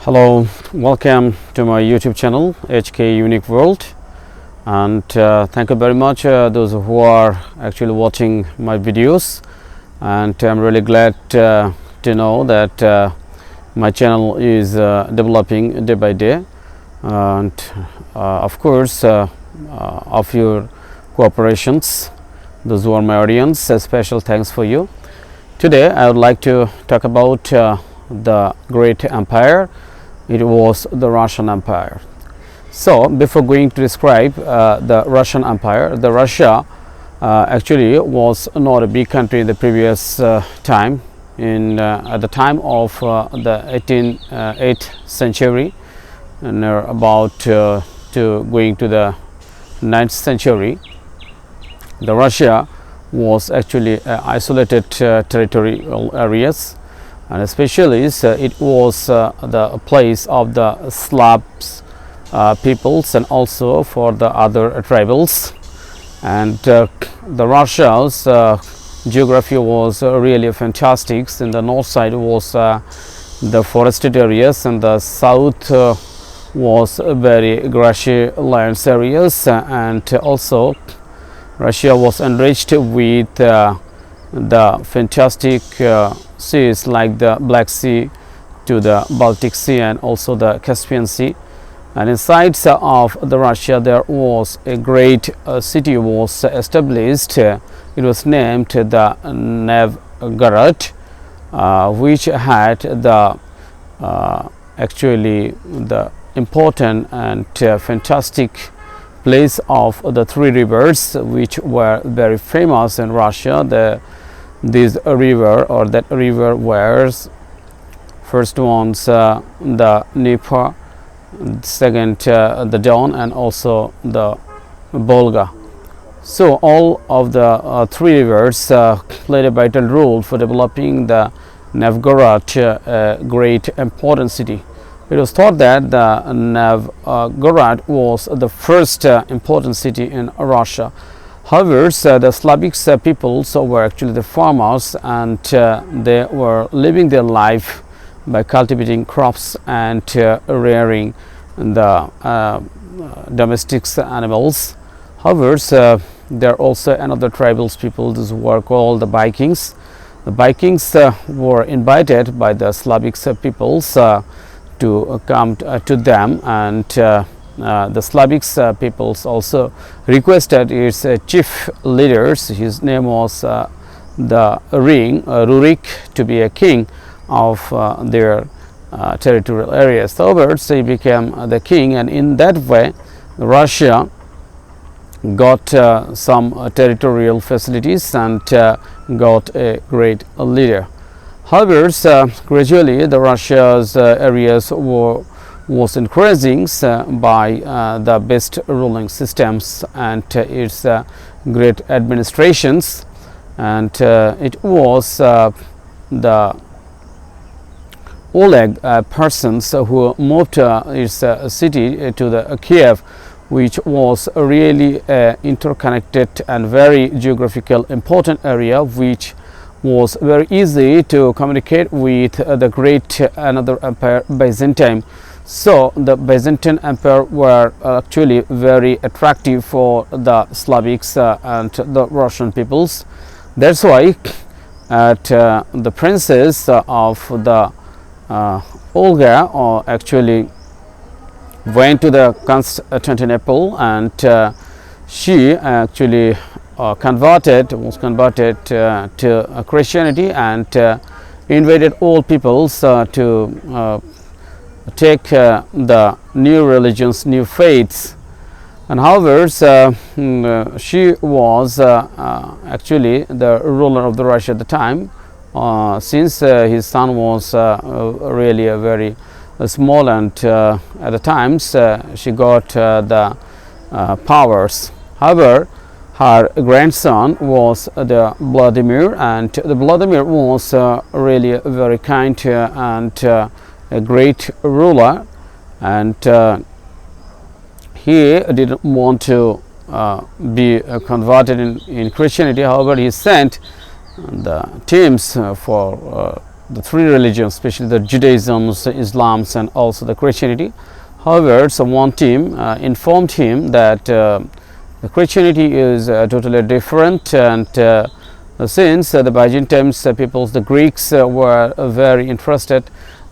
Hello, welcome to my YouTube channel HK Unique World, and thank you very much those who are actually watching my videos, and I'm really glad to know that my channel is developing day by day, and of course of your cooperations, those who are my audience, a special thanks for you. Today I would like to talk about the great empire. It was the Russian Empire. So before going to describe the Russian Empire, the Russia actually was not a big country in the previous time. At the time of the 8th century, and about to going to the 9th century, the Russia was actually isolated territorial areas, and especially it was the place of the Slavs peoples and also for the other tribals. And the Russia's geography was really fantastic. In the north side was the forested areas, and the south was very grassy lands areas, and also Russia was enriched with the fantastic seas like the Black Sea to the Baltic Sea and also the Caspian Sea. And inside of the Russia there was a great city was established. It was named the Novgorod, which had the actually the important and fantastic place of the three rivers which were very famous in Russia. This river or that river was first one's the Dnieper, second the Don, and also the Volga. So all of the three rivers played a vital role for developing the Novgorod, a great important city. It was thought that the Novgorod was the first important city in Russia. However, the Slavic peoples were actually the farmers, and they were living their life by cultivating crops and rearing the domestic animals. However, there are also another tribal people. These were called the Vikings. The Vikings were invited by the Slavic peoples to come to them, and the Slavic peoples also requested its chief leaders. His name was the Rurik, to be a king of their territorial areas. However, he became the king, and in that way Russia got some territorial facilities and got a great leader. However, gradually the Russia's areas was increasing by the best ruling systems and its great administrations, and it was the Oleg persons who moved its city to the Kiev, which was a really interconnected and very geographical important area, which was very easy to communicate with the great another empire, Byzantine. So the Byzantine Empire were actually very attractive for the Slavics and the Russian peoples. That's why at the princess of the Olga actually went to the Constantinople, and she actually was converted to Christianity, and invited all peoples to take the new religions, new faiths. And however, she was actually the ruler of the Russia at the time, since his son was really a very small, and at the times she got the powers. However, her grandson was the Vladimir, and the Vladimir was really a very kind and a great ruler, and he didn't want to be converted in Christianity. However, he sent the teams for the three religions, especially the Judaism, Islam, and also the Christianity. However, so one team informed him that the Christianity is totally different, and since the Byzantine peoples, the Greeks were very interested,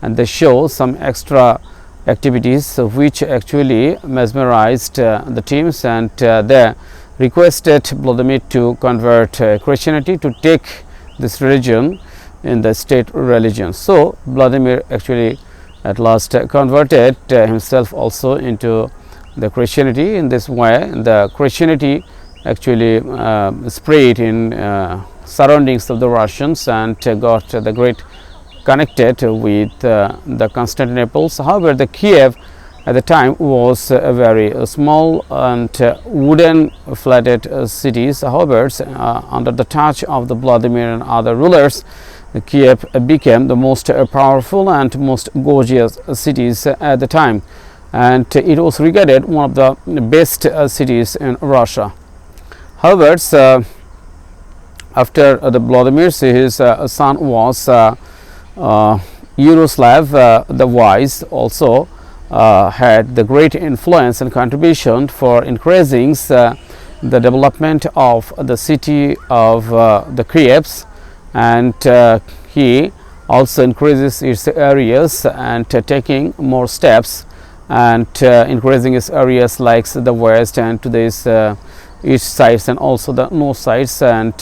and they show some extra activities which actually mesmerized the teams, and they requested Vladimir to convert Christianity, to take this religion in the state religion. So Vladimir actually at last converted himself also into the Christianity. In this way, the Christianity actually spread in surroundings of the Russians, and got the great connected with the Constantinople. However, the Kiev at the time was a very small and wooden flatted cities. However, under the touch of the Vladimir and other rulers, the Kiev became the most powerful and most gorgeous cities at the time, and it was regarded one of the best cities in Russia. However, after the Vladimir, his son was Yaroslav the Wise, also had the great influence and contribution for increasing the development of the city of the Kiev, and he also increases its areas and taking more steps, and increasing its areas like the west and to this east sides and also the north sides. And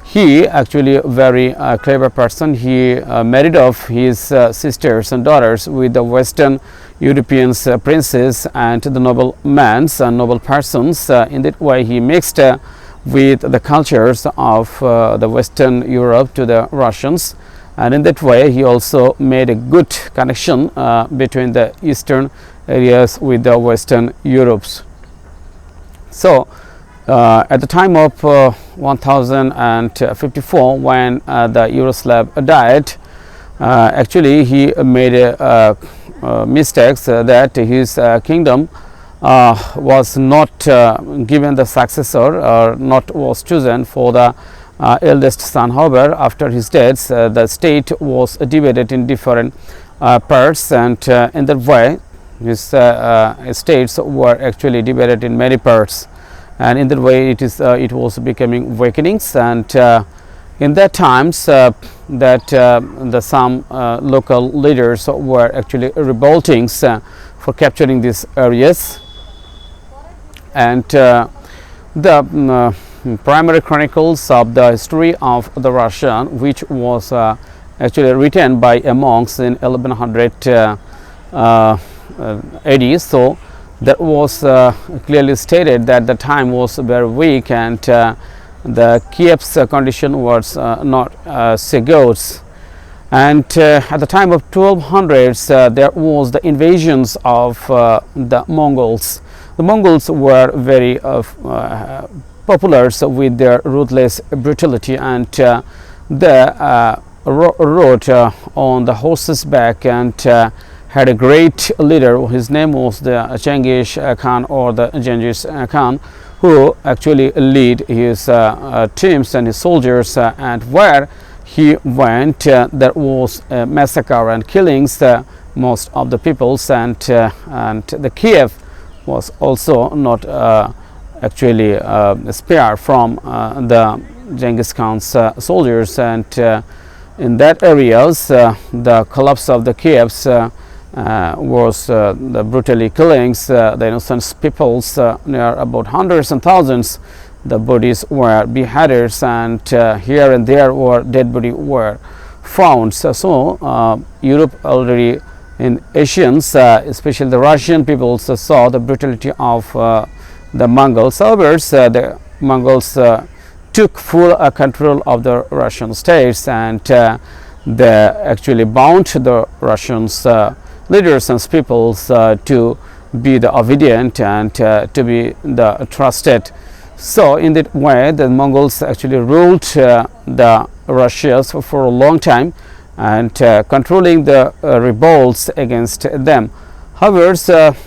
he actually a very clever person. He married off his sisters and daughters with the Western Europeans, princes and the noblemen and noble persons. In that way, he mixed with the cultures of the Western Europe to the Russians, and in that way he also made a good connection between the eastern areas with the Western Europes. So at the time of 1054, when the Yaroslav died, actually he made mistakes that his kingdom was not given the successor, or not was chosen for the eldest son. However, after his death, the state was divided in different parts, and in that way his states were actually divided in many parts, and in that way it was becoming awakenings. And in that times that some local leaders were actually revolting for capturing these areas, and the primary chronicles of the history of the Russian, which was actually written by a monks in 1100 AD. So that was clearly stated that the time was very weak, and the Kiev's condition was not so good. And at the time of 1200s, there was the invasions of the Mongols. The Mongols were very popular with their ruthless brutality, and they rode on the horse's back, and had a great leader. His name was the Genghis Khan, or the Genghis Khan, who actually lead his teams and his soldiers, and where he went there was a massacre and killings most of the peoples, and the Kiev was also not actually spared from the Genghis Khan's soldiers, and in that areas the collapse of the Kievs was the brutally killings the innocent peoples. Near about hundreds and thousands the bodies were beheaded, and here and there were dead body were found. So Europe already in Asians, especially the Russian peoples, saw the brutality of the Mongols. However, the Mongols took full control of the Russian states, and they actually bound the Russians leaders and peoples to be the obedient and to be the trusted. So in that way the Mongols actually ruled the Russians for a long time, and controlling the revolts against them. However,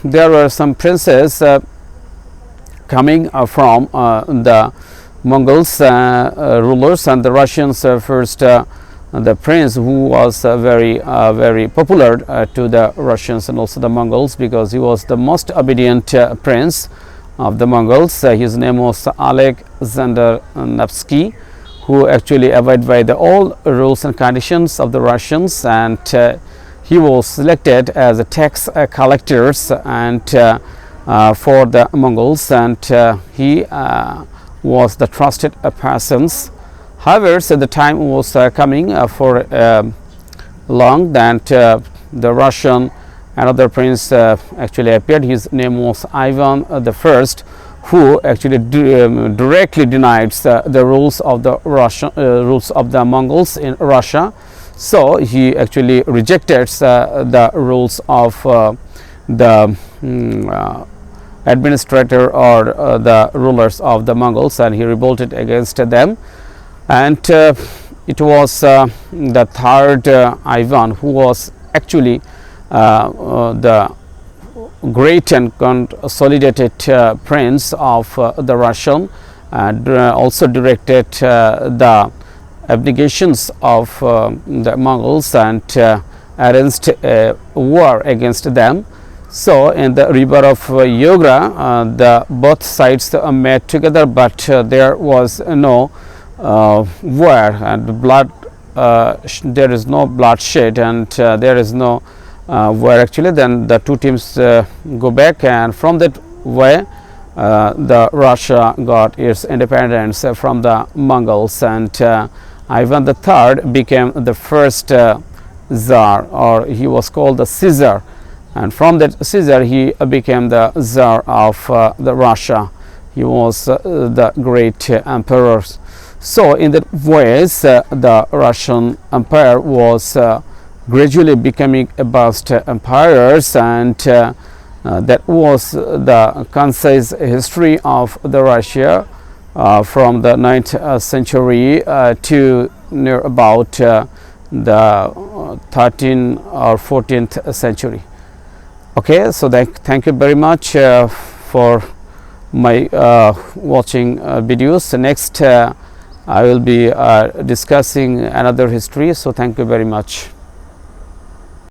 there were some princes coming from the Mongols rulers, and the Russians first the prince who was very popular to the Russians and also the Mongols, because he was the most obedient prince of the Mongols. His name was Alexander Nevsky, who actually abided by all rules and conditions of the Russians, and he was selected as a tax collector and for the Mongols, and he was the trusted persons. However, so the time was coming for long that the Russian another prince actually appeared. His name was Ivan the First, who actually directly denied the rules of the rules of the Mongols in Russia. So he actually rejected the rules of the administrator or the rulers of the Mongols, and he revolted against them. And it was the third Ivan who was actually the great and consolidated prince of the Russian, and also directed the abdications of the Mongols and arranged a war against them. So in the river of Yogra, the both sides met together, but there was no war and blood. There is no bloodshed, and there is no war actually. Then the two teams go back, and from that way the Russia got its independence from the Mongols, and Ivan the Third became the first Tsar, or he was called the Caesar, and from that Caesar he became the Tsar of the Russia. He was the great emperor. So in that ways the Russian Empire was gradually becoming a vast empires, and that was the concise history of the Russia from the 9th century to near about the 13th or 14th century. Okay, so thank you very much for my watching videos. Next I will be discussing another history, so thank you very much.